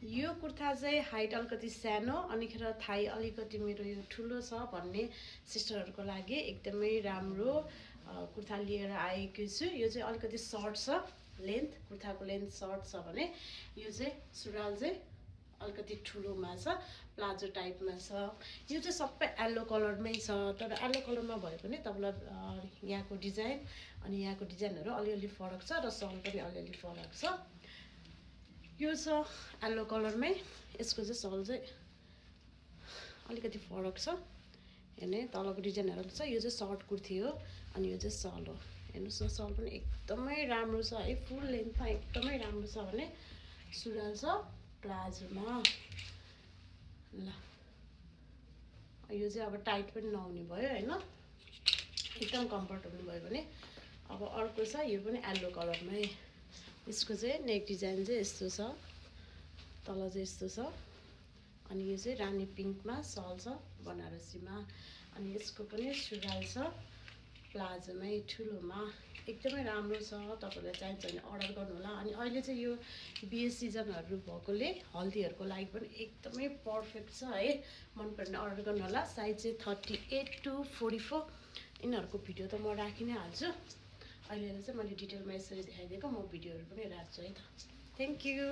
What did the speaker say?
यो कुर्ता चाहिँ हाइट अलिकति सानो अनिखेर थाई अलिकति मेरो यो ठुलो छ भन्ने सिस्टरहरूको लागि एकदमै राम्रो कुर्ता लिएर आएको छु। यो चाहिँ अलिकति सर्ट छ, लेन्थ कुर्ताको लेन्थ सर्ट छ भने यो चाहिँ सुरुवाल चाहिँ अलिकति ठुलोमा छ, प्लाजो टाइपमा छ। यो चाहिँ सबै येल्लो कलरमै छ, तर येल्लो कलरमा भए पनि तपाईँलाई यहाँको डिजाइन अनि यहाँको डिजाइनहरू अलिअलि फरक छ र सल पनि अलिअलि फरक छ। यो छ येल्लो कलरमै, यसको चाहिँ सल चाहिँ अलिकति फरक छ। हेर्ने तलको डिजाइनहरू छ। यो चाहिँ सर्ट कुर्ती हो अनि यो चाहिँ सल हो। हेर्नुहोस् न, सल पनि एकदमै राम्रो छ है, फुल लेन्थमा एकदमै राम्रो छ भने सुरुवाल छ प्लाजोमा। ल यो चाहिँ अब टाइट पनि नहुने भयो होइन, एकदम कम्फर्ट हुनुभयो भने। अब अर्को छ, यो पनि येल्लो कलरमै। यसको चाहिँ नेक डिजाइन चाहिँ यस्तो छ, तल चाहिँ यस्तो छ अनि यो चाहिँ रानी पिङ्कमा सल छ बनारसीमा। अनि यसको पनि सुरुवाल छ प्लाजोमै ठुलोमा, एकदमै राम्रो छ। तपाईँलाई चाहिन्छ भने अर्डर गर्नुहोला। अनि अहिले चाहिँ यो बिहे सिजनहरू भएकोले हल्दीहरूको लागि पनि एकदमै पर्फेक्ट छ है, मनपर्ने अर्डर गर्नुहोला। साइज चाहिँ 38 to 44। यिनीहरूको भिडियो त म राखि नै हाल्छु। अहिले चाहिँ मैले डिटेलमा यसरी देखाइदिएको, म भिडियोहरू पनि राख्छु है त। Thank you.